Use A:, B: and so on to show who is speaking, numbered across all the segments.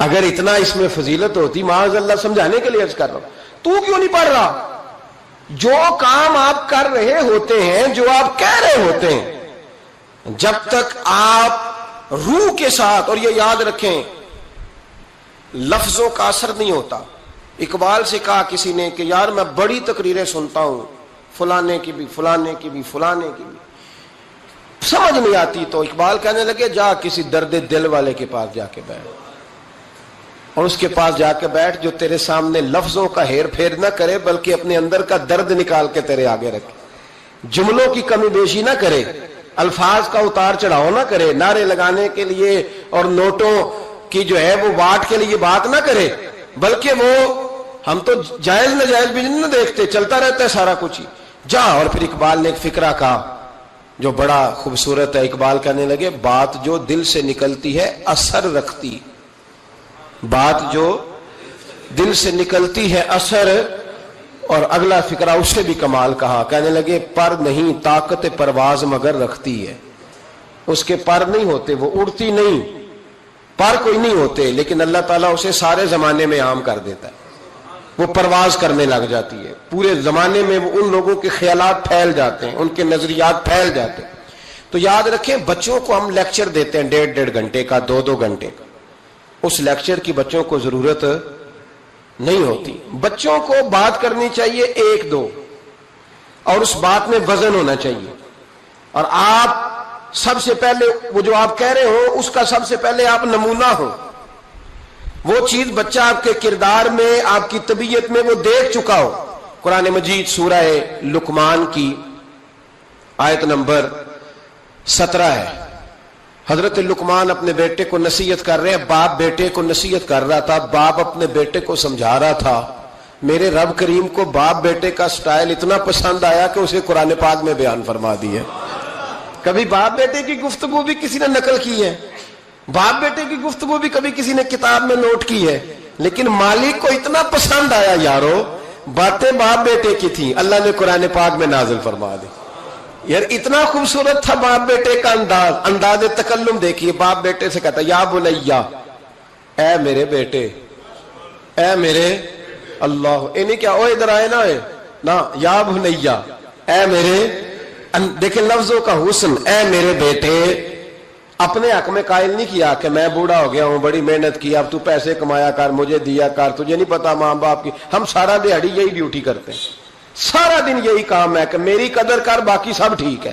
A: اگر اتنا اس میں فضیلت ہوتی، معاذ اللہ سمجھانے کے لیے عرض کر رہا ہوں، تو کیوں نہیں پڑھ رہا؟ جو کام آپ کر رہے ہوتے ہیں، جو آپ کہہ رہے ہوتے ہیں، جب تک آپ روح کے ساتھ، اور یہ یاد رکھیں لفظوں کا اثر نہیں ہوتا۔ اقبال سے کہا کسی نے کہ یار میں بڑی تقریریں سنتا ہوں، فلانے کی بھی فلانے کی بھی فلانے کی بھی، سمجھ نہیں آتی، تو اقبال کہنے لگے جا کسی درد دل والے کے پاس جا کے بیٹھ، اور اس کے پاس جا کے بیٹھ جو تیرے سامنے لفظوں کا ہیر پھیر نہ کرے بلکہ اپنے اندر کا درد نکال کے تیرے آگے رکھے، جملوں کی کمی بیشی نہ کرے، الفاظ کا اتار چڑھاؤ نہ کرے، نعرے لگانے کے لیے اور نوٹوں کی جو ہے وہ واٹ کے لیے بات نہ کرے، بلکہ وہ ہم تو جائز ناجائز بھی نہیں دیکھتے، چلتا رہتا ہے سارا کچھ ہی، جا۔ اور پھر اقبال نے ایک فقرہ کہا جو بڑا خوبصورت ہے، اقبال کہنے لگے بات جو دل سے نکلتی ہے اثر رکھتی، بات جو دل سے نکلتی ہے اثر۔ اور اگلا فقرہ اس سے بھی کمال کہا، کہنے لگے پر نہیں طاقت پرواز مگر رکھتی ہے، اس کے پر نہیں ہوتے، وہ اڑتی نہیں، پر کوئی نہیں ہوتے، لیکن اللہ تعالیٰ اسے سارے زمانے میں عام کر دیتا ہے، وہ پرواز کرنے لگ جاتی ہے، پورے زمانے میں وہ ان لوگوں کے خیالات پھیل جاتے ہیں، ان کے نظریات پھیل جاتے ہیں۔ تو یاد رکھیں بچوں کو ہم لیکچر دیتے ہیں 1.5 گھنٹے کا، 2 گھنٹے کا، اس لیکچر کی بچوں کو ضرورت نہیں ہوتی۔ بچوں کو بات کرنی چاہیے 1-2، اور اس بات میں وزن ہونا چاہیے، اور آپ سب سے پہلے وہ جو آپ کہہ رہے ہو اس کا سب سے پہلے آپ نمونہ ہو، وہ چیز بچہ آپ کے کردار میں، آپ کی طبیعت میں وہ دیکھ چکا ہو۔ قرآن مجید سورہ لقمان کی آیت نمبر 17 ہے، حضرت لقمان اپنے بیٹے کو نصیحت کر رہے ہیں، باپ بیٹے کو نصیحت کر رہا تھا، باپ اپنے بیٹے کو سمجھا رہا تھا۔ میرے رب کریم کو باپ بیٹے کا سٹائل اتنا پسند آیا کہ اسے قرآن پاک میں بیان فرما دیا۔ کبھی باپ بیٹے کی گفتگو بھی کسی نے نقل کی ہے، باپ بیٹے کی گفتگو بھی کبھی کسی نے کتاب میں نوٹ کی ہے، لیکن مالک کو اتنا پسند آیا یارو، باتیں باپ بیٹے کی تھیں، اللہ نے قرآن پاک میں نازل فرما دی۔ یار اتنا خوبصورت تھا باپ بیٹے کا انداز تکلم دیکھیے، باپ بیٹے سے کہتا یا بنیا، اے میرے بیٹے، اے میرے اللہ، نہیں کیا او ادھر آئے نا، یا بنیا، اے میرے، دیکھیں لفظوں کا حسن، اے میرے بیٹے۔ اپنے حق میں قائل نہیں کیا کہ میں بوڑھا ہو گیا ہوں، بڑی محنت کی، اب تو پیسے کمایا کر، مجھے دیا کر، تجھے نہیں پتا ماں باپ کی۔ ہم سارا دیہڑی یہی ڈیوٹی کرتے ہیں، سارا دن یہی کام ہے کہ میری قدر کر، باقی سب ٹھیک ہے۔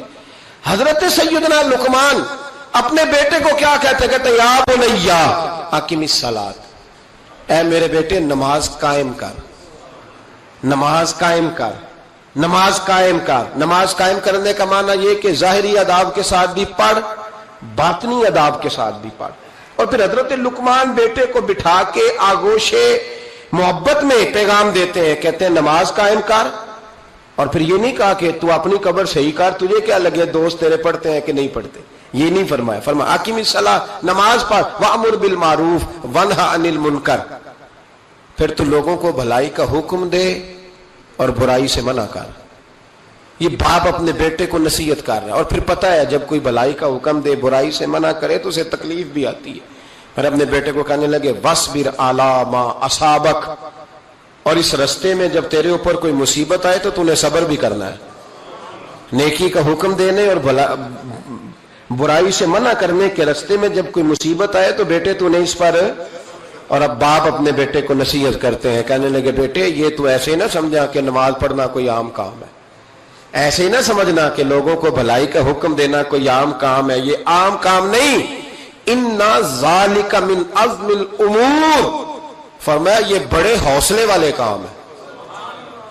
A: حضرت سیدنا لقمان اپنے بیٹے کو کیا کہتے یا بنیا اقم الصلاۃ، اے میرے بیٹے نماز قائم کر، نماز قائم کر، نماز قائم کر۔ نماز قائم کرنے کا معنی یہ کہ ظاہری آداب کے ساتھ بھی پڑھ، باطنی آداب کے ساتھ بھی پڑھ۔ اور پھر حضرت لقمان بیٹے کو بٹھا کے آغوش محبت میں پیغام دیتے ہیں، کہتے ہیں نماز قائم کر۔ اور پھر یہ نہیں کہا کہ تو اپنی قبر صحیح کر، تجھے کیا لگے دوست تیرے پڑھتے ہیں کہ نہیں پڑھتے، یہ نہیں فرمایا، فرمایا اقیم الصلاۃ، نماز پڑھ، وامر بالمعروف وانہا عن المنکر، پھر تو لوگوں کو بھلائی کا حکم دے اور برائی سے منع کر۔ یہ باپ اپنے بیٹے کو نصیحت کر رہا ہے، اور پھر پتہ ہے جب کوئی بھلائی کا حکم دے برائی سے منع کرے تو اسے تکلیف بھی آتی ہے۔ پھر اپنے بیٹے کو کہنے لگے وَاصْبِرْ عَلَىٰ مَا أَصَابَكَ، اور اس رستے میں جب تیرے اوپر کوئی مصیبت آئے تو نے صبر بھی کرنا ہے، نیکی کا حکم دینے اور برائی سے منع کرنے کے رستے میں جب کوئی مصیبت آئے تو بیٹے تو نے اس پر۔ اور اب باپ اپنے بیٹے کو نصیحت کرتے ہیں، کہنے لگے بیٹے یہ تو ایسے ہی نہ سمجھا کہ نماز پڑھنا کوئی عام کام ہے، ایسے ہی نہ سمجھنا کہ لوگوں کو بھلائی کا حکم دینا کوئی عام کام ہے، یہ عام کام نہیں، اِنَّ ذَلِكَ مِنْ عَزْمِ الْأُمُورِ، فرمایا یہ بڑے حوصلے والے کام ہے،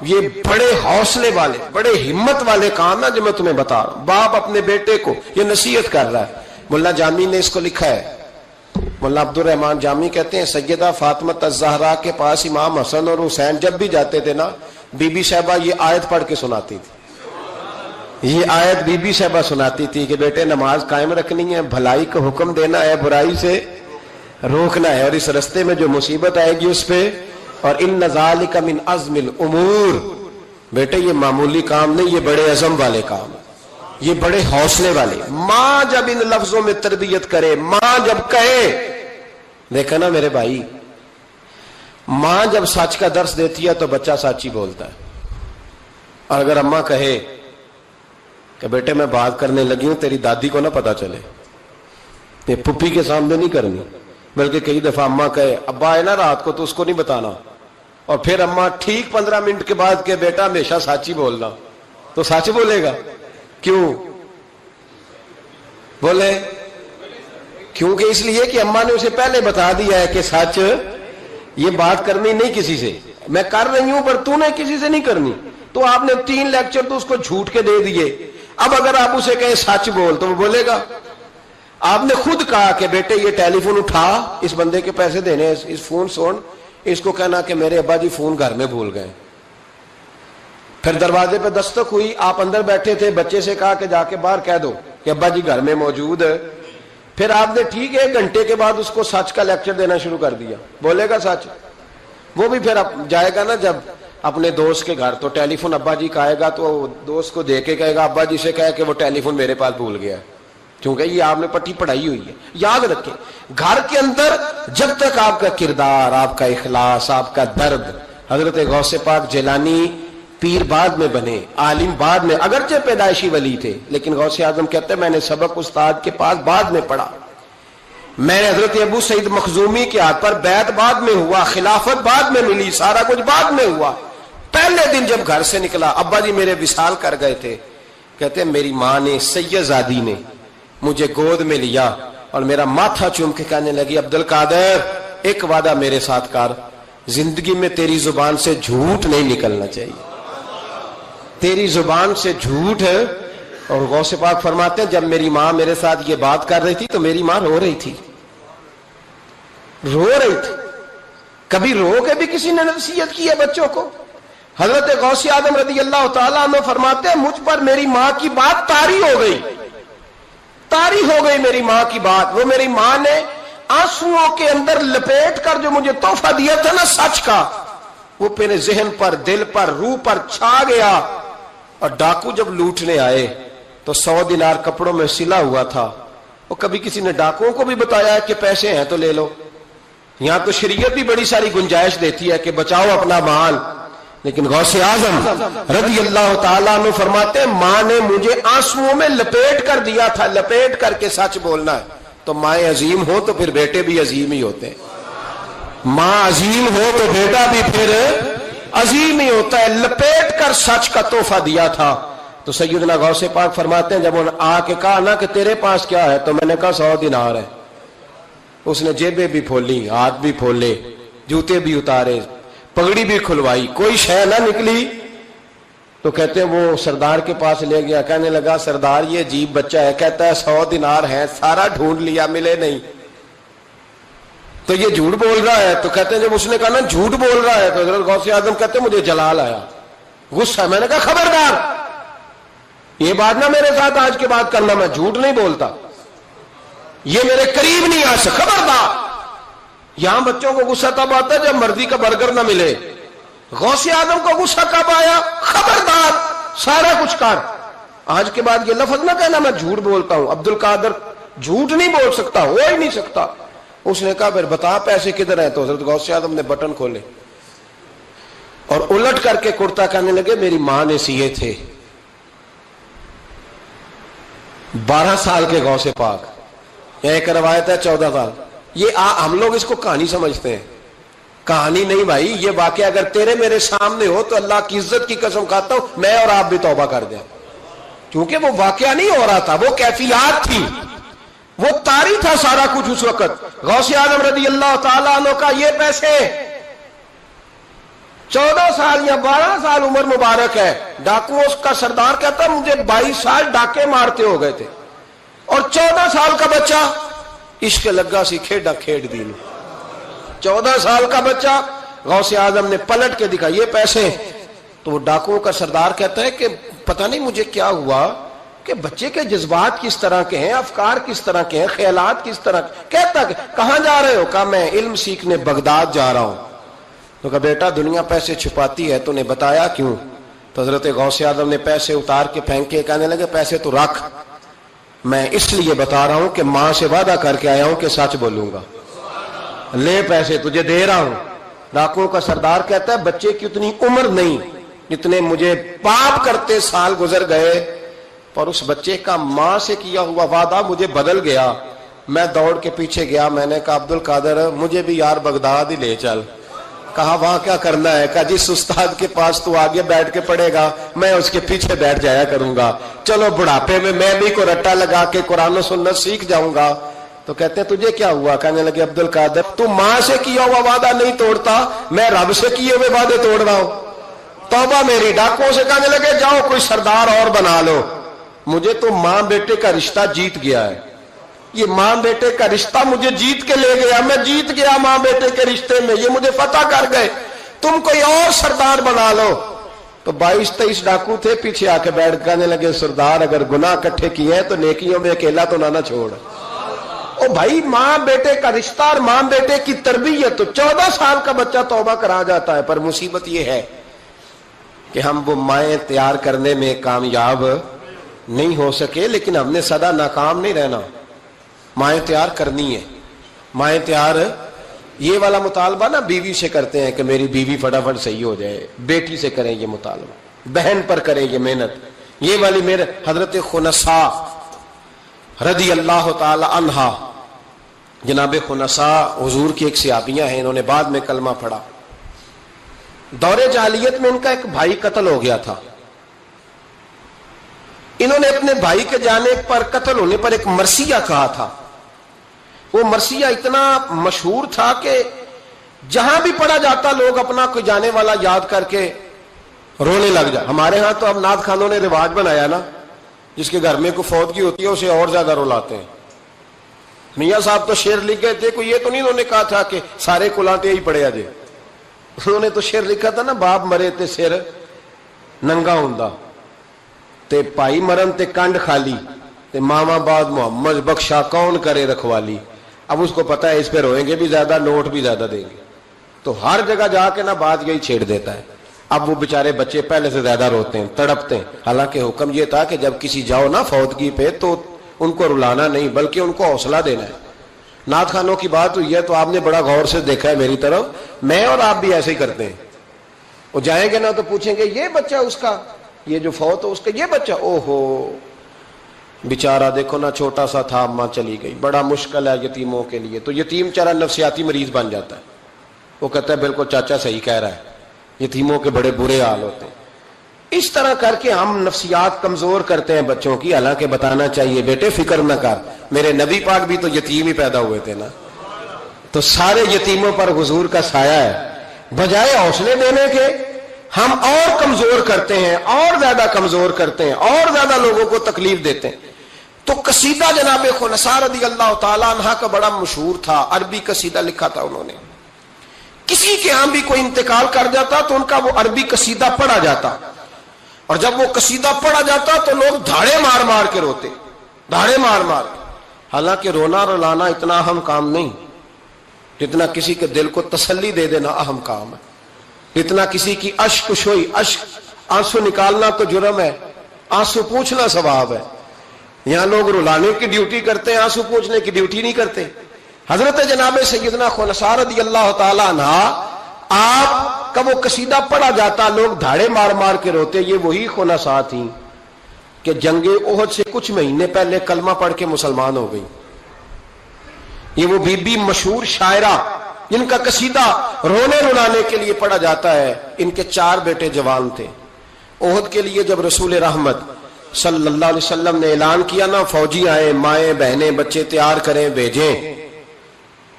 A: یہ بڑے حوصلے والے، بڑے ہمت والے کام ہے جو میں تمہیں بتا رہا ہوں۔ باپ اپنے بیٹے کو یہ نصیحت کر رہا ہے۔ ملا جامی نے اس کو لکھا ہے، ملا عبد الرحمن جامی کہتے ہیں سیدہ فاطمہ الزہرا کے پاس امام حسن اور حسین جب بھی جاتے تھے نا، بی بی صاحبہ یہ آیت پڑھ کے سناتی تھی، یہ آیت بی بی صاحبہ سناتی تھی کہ بیٹے نماز قائم رکھنی ہے، بھلائی کا حکم دینا ہے، برائی سے روکنا ہے، اور اس رستے میں جو مصیبت آئے گی اس پہ، اور ان ذالک من عزم الامور، بیٹے یہ معمولی کام نہیں، یہ بڑے عزم والے کام، یہ بڑے حوصلے والے۔ ماں جب ان لفظوں میں تربیت کرے، ماں جب کہے دیکھا نا میرے بھائی، ماں جب سچ کا درس دیتی ہے تو بچہ سچ ہی بولتا ہے. اور اگر اماں کہے کہ بیٹے میں بات کرنے لگی ہوں تیری دادی کو نہ پتا چلے، یہ پھپھی کے سامنے نہیں کرنی، بلکہ کئی دفعہ اماں کہے ابا آئے نا رات کو تو اس کو نہیں بتانا، اور پھر اماں ٹھیک 15 منٹ کے بعد کہ بیٹا ہمیشہ سچ ہی بولنا، تو سچ بولے گا. کیوں بولے؟ کیونکہ اس لیے کہ اماں نے اسے پہلے بتا دیا ہے کہ سچ یہ بات کرنی نہیں کسی سے، میں کر رہی ہوں پر تو نے کسی سے نہیں کرنی. تو آپ نے 3 لیکچر تو اس کو جھوٹ کے دے دیے. اب اگر آپ اسے کہیں سچ بول تو وہ بولے گا. آپ نے خود کہا کہ بیٹے یہ ٹیلی فون اٹھا، اس بندے کے پیسے دینے، اس فون سون، اس کو کہنا کہ میرے ابا جی فون گھر میں بھول گئے. پھر دروازے پہ دستک ہوئی، آپ اندر بیٹھے تھے، بچے سے کہا کہ جا کے باہر کہہ دو کہ ابا جی گھر میں موجود ہے. پھر آپ نے ٹھیک ہے 1 گھنٹے کے بعد اس کو سچ کا لیکچر دینا شروع کر دیا. بولے گا سچ؟ وہ بھی پھر جائے گا نا جب اپنے دوست کے گھر، تو ٹیلی فون ابا جی کا آئے گا تو دوست کو دے کے کہے گا ابا جی سے کہے کہ وہ ٹیلی فون میرے پاس بھول گیا، کیونکہ یہ آپ نے پٹی پڑھائی ہوئی ہے. یاد رکھیں، گھر کے اندر جب تک آپ کا کردار، آپ کا اخلاص، آپ کا درد. حضرت غوث پاک جیلانی پیر بعد میں بنے، عالم بعد میں، اگرچہ پیدائشی ولی تھے، لیکن غوث اعظم کہتے ہیں میں نے سبق استاد کے پاس بعد میں پڑھا. میں نے حضرت ابو سعید مخزومی کے ہاتھ پر بیعت بعد میں ہوا، خلافت بعد میں ملی، سارا کچھ بعد میں ہوا. پہلے دن جب گھر سے نکلا، ابا جی میرے وصال کر گئے تھے، کہتے ہیں میری ماں نے، سید زادی نے مجھے گود میں لیا اور میرا ماتھا چوم کے کہنے لگی عبد القادر ایک وعدہ میرے ساتھ کر، زندگی میں تیری زبان سے جھوٹ نہیں نکلنا چاہیے، تیری زبان سے جھوٹ ہے. اور غوث پاک فرماتے ہیں جب میری ماں میرے ساتھ یہ بات کر رہی تھی تو میری ماں رو رہی تھی، رو رہی تھی. کبھی رو کے بھی کسی نے نصیحت کی ہے بچوں کو؟ حضرت غوث اعظم رضی اللہ تعالیٰ عنہ فرماتے ہیں مجھ پر میری ماں کی بات طاری ہو گئی، طاری ہو گئی میری ماں کی بات. وہ میری ماں نے آنسوؤں کے اندر لپیٹ کر جو مجھے تحفہ دیا تھا نا سچ کا، وہ میرے ذہن پر، دل پر، روح پر چھا گیا. اور ڈاکو جب لوٹنے آئے تو 100 دینار کپڑوں میں سلا ہوا تھا. وہ کبھی کسی نے ڈاکوؤں کو بھی بتایا کہ پیسے ہیں تو لے لو؟ یہاں تو شریعت بھی بڑی ساری گنجائش دیتی ہے کہ بچاؤ اپنا مال. لیکن غوث اعظم رضی اللہ تعالیٰ عنہ فرماتے ہیں ماں نے مجھے آنسوؤں میں لپیٹ کر دیا تھا، لپیٹ کر کے سچ بولنا ہے. تو مائیں عظیم ہو تو پھر بیٹے بھی عظیم ہی ہوتے ہیں، ماں عظیم ہو تو بیٹا بھی پھر عظیم ہی ہوتا ہے. لپیٹ کر سچ کا تحفہ دیا تھا. تو سیدنا غوث پاک فرماتے ہیں جب انہوں نے آ کے کہا نا کہ تیرے پاس کیا ہے، تو میں نے کہا 100 دینار ہے. اس نے جیبیں بھی کھولی، ہاتھ بھی کھولے، جوتے بھی اتارے، پگڑی بھی کھلوائی، کوئی شے نہ نکلی. تو کہتے ہیں وہ سردار کے پاس لے گیا، کہنے لگا سردار یہ عجیب بچہ ہے، کہتا ہے 100 دینار ہے، سارا ڈھونڈ لیا ملے نہیں، تو یہ جھوٹ بول رہا ہے. تو کہتے ہیں جب اس نے کہا نا جھوٹ بول رہا ہے، تو حضرت غوث اعظم کہتے ہیں مجھے جلال آیا، غصہ. میں نے کہا خبردار یہ بات نہ میرے ساتھ آج کے بعد کرنا، میں جھوٹ نہیں بولتا، یہ میرے قریب نہیں آ سکتا، خبردار. یہاں بچوں کو غصہ تب آتا ہے جب مرضی کا برگر نہ ملے. غوث اعظم کو غصہ کب آیا؟ خبردار سارا کچھ کر، آج کے بعد یہ لفظ نہ کہنا میں جھوٹ بولتا ہوں. عبد القادر جھوٹ نہیں بول سکتا، ہو ہی نہیں سکتا. اس نے کہا پھر بتا پیسے کدھر ہیں؟ تو حضرت غوث اعظم نے بٹن کھولے اور الٹ کر کے کرتا کہنے لگے میری ماں نے سیے تھے. 12 سال کے غوث پاک، ایک روایت ہے 14 سال. یہ ہم لوگ اس کو کہانی سمجھتے ہیں، کہانی نہیں بھائی. یہ واقعہ اگر تیرے میرے سامنے ہو تو اللہ کی عزت کی قسم کھاتا ہوں میں اور آپ بھی توبہ کر دیں، کیونکہ وہ واقعہ نہیں ہو رہا تھا، وہ کیفیات تھی، وہ طاری تھا سارا کچھ اس وقت. غوث اعظم رضی اللہ تعالیٰ عنہ کا یہ پیسے 14 سال یا 12 سال عمر مبارک ہے. ڈاکو اس کا سردار کہتا ہے مجھے 22 سال ڈاکے مارتے ہو گئے تھے، اور 14 سال کا بچہ عشق لگا سی کھیڈا کھیڈ دی. 14 سال کا بچہ غوث اعظم نے پلٹ کے دکھا یہ پیسے. تو وہ ڈاکوؤں کا سردار کہتا ہے کہ پتہ نہیں مجھے کیا ہوا کہ بچے کے جذبات کس طرح کے ہیں، افکار کس طرح کے ہیں، خیالات کس طرح کے. کہتا کہ کہاں جا رہے ہو؟ کہا میں علم سیکھنے بغداد جا رہا ہوں. تو کہا بیٹا دنیا پیسے چھپاتی ہے، تو نے بتایا کیوں؟ تو حضرت غوث اعظم نے پیسے اتار کے پھینکے، کہنے لگے پیسے تو رکھ، میں اس لیے بتا رہا ہوں کہ ماں سے وعدہ کر کے آیا ہوں کہ سچ بولوں گا. لے پیسے تجھے دے رہا ہوں. ڈاکوؤں کا سردار کہتا ہے بچے کی اتنی عمر نہیں جتنے مجھے پاپ کرتے سال گزر گئے، پر اس بچے کا ماں سے کیا ہوا وعدہ مجھے بدل گیا. میں دوڑ کے پیچھے گیا، میں نے کہا عبد القادر مجھے بھی یار بغداد ہی لے چل. کہا وہاں کیا کرنا ہے؟ کہا جس استاد کے پاس تو آگے بیٹھ کے پڑھے گا میں اس کے پیچھے بیٹھ جایا کروں گا، چلو بڑھاپے میں بھی کو رٹا لگا کے قرآن و سنت سیکھ جاؤں گا. تو کہتے ہیں تجھے کیا ہوا؟ کہنے لگے عبد القادر تو ماں سے کیا ہوا وعدہ نہیں توڑتا، میں رب سے کیے ہوئے وعدے توڑ رہا ہوں. توبہ میری. ڈاکوؤں سے کہنے لگے جاؤ کوئی سردار اور بنا لو. مجھے تو ماں بیٹے کا رشتہ جیت گیا ہے، یہ ماں بیٹے کا رشتہ مجھے جیت کے لے گیا، میں جیت گیا ماں بیٹے کے رشتے میں، یہ مجھے فتح کر گئے، تم کوئی اور سردار بنا لو. تو 22-23 ڈاکو تھے، پیچھے آ کے بیٹھ کہنے لگے سردار اگر گناہ اکٹھے کیے ہیں تو نیکیوں میں اکیلا تو نہ چھوڑ. او بھائی ماں بیٹے کا رشتہ اور ماں بیٹے کی تربیت، تو 14 سال کا بچہ توبہ کرا جاتا ہے. پر مصیبت یہ ہے کہ ہم وہ مائیں تیار کرنے میں کامیاب نہیں ہو سکے، لیکن ہم نے سدا ناکام نہیں رہنا، مائیں تیار کرنی ہے. مائیں تیار، یہ والا مطالبہ نا بیوی سے کرتے ہیں کہ میری بیوی فٹافٹ صحیح ہو جائے، بیٹی سے کریں یہ مطالبہ، بہن پر کریں یہ محنت. یہ والی میرے حضرت خنسا رضی اللہ تعالی عنہا، جناب خنسا حضور کی ایک صحابیہ ہیں، انہوں نے بعد میں کلمہ پڑھا. دور جاہلیت میں ان کا ایک بھائی قتل ہو گیا تھا. انہوں نے اپنے بھائی کے جانے پر، قتل ہونے پر ایک مرثیہ کہا تھا. وہ مرثیہ اتنا مشہور تھا کہ جہاں بھی پڑھا جاتا لوگ اپنا کوئی جانے والا یاد کر کے رونے لگ جائے. ہمارے ہاں تو اب نعت خانوں نے رواج بنایا نا، جس کے گھر میں کوئی فوتگی ہوتی ہے اسے اور زیادہ رلاتے ہیں. میاں صاحب تو شعر لکھ گئے تھے، کوئی یہ تو نہیں انہوں نے کہا تھا کہ سارے کلاتے ہی پڑے آجے. انہوں نے تو شعر لکھا تھا نا، باپ مرے تے سر ننگا ہوندا تے پائی مرن تے کنڈ خالی تے ماما بعد محمد بخشا کون کرے رکھوالی. اب اس کو پتا ہے اس پہ روئیں گے بھی زیادہ، نوٹ بھی زیادہ دیں گے، تو ہر جگہ جا کے نا بات یہی چھیڑ دیتا ہے. اب وہ بیچارے بچے پہلے سے زیادہ روتے ہیں، تڑپتے ہیں. حالانکہ حکم یہ تھا کہ جب کسی جاؤ نا فوتگی پہ تو ان کو رلانا نہیں بلکہ ان کو حوصلہ دینا ہے. نعت خانوں کی بات ہوئی ہے تو آپ نے بڑا غور سے دیکھا ہے میری طرف، میں اور آپ بھی ایسے ہی کرتے ہیں. وہ جائیں گے نا تو پوچھیں گے یہ بچہ اس کا، یہ جو فوت ہو اس کا یہ بچہ، او ہو بیچارہ دیکھو نا چھوٹا سا تھا، ماں چلی گئی. بڑا مشکل ہے یتیموں کے لیے. تو یتیم چارہ نفسیاتی مریض بن جاتا ہے. وہ کہتا ہے بالکل چاچا صحیح کہہ رہا ہے، یتیموں کے بڑے برے حال ہوتے ہیں. اس طرح کر کے ہم نفسیات کمزور کرتے ہیں بچوں کی. حالانکہ بتانا چاہیے بیٹے فکر نہ کر، میرے نبی پاک بھی تو یتیم ہی پیدا ہوئے تھے نا، تو سارے یتیموں پر حضور کا سایہ ہے. بجائے حوصلے دینے کے ہم اور کمزور کرتے ہیں، اور زیادہ کمزور کرتے ہیں، اور زیادہ لوگوں کو تکلیف دیتے ہیں. تو قصیدہ جناب خنسا رضی اللہ تعالیٰ عنہ کا بڑا مشہور تھا، عربی قصیدہ لکھا تھا انہوں نے. کسی کے ہاں بھی کوئی انتقال کر جاتا تو ان کا وہ عربی قصیدہ پڑھا جاتا، اور جب وہ قصیدہ پڑھا جاتا تو لوگ دھاڑے مار مار کے روتے، دھاڑے مار مار کے. حالانکہ رونا رلانا اتنا اہم کام نہیں جتنا کسی کے دل کو تسلی دے دینا اہم کام ہے. اتنا کسی کی اشک شوئی، اشک آنسو نکالنا تو جرم ہے، آنسو پوچھنا ثواب ہے. یہاں لوگ رلانے کی ڈیوٹی کرتے ہیں، آنسو پوچھنے کی ڈیوٹی نہیں کرتے. حضرت جناب سیدنا خنسا رضی اللہ تعالی عنہ، آپ کا وہ قصیدہ پڑھا جاتا لوگ دھاڑے مار مار کے روتے. یہ وہی خنسا تھیں کہ جنگ احد سے کچھ مہینے پہلے کلمہ پڑھ کے مسلمان ہو گئی. یہ وہ بی بی مشہور شاعرہ جن کا قصیدہ رونے رلانے کے لیے پڑھا جاتا ہے. ان کے 4 بیٹے جوان تھے. احد کے لیے جب رسول رحمت صلی اللہ علیہ وسلم نے اعلان کیا نا، فوجی آئے، مائیں بہنیں بچے تیار کریں بھیجیں،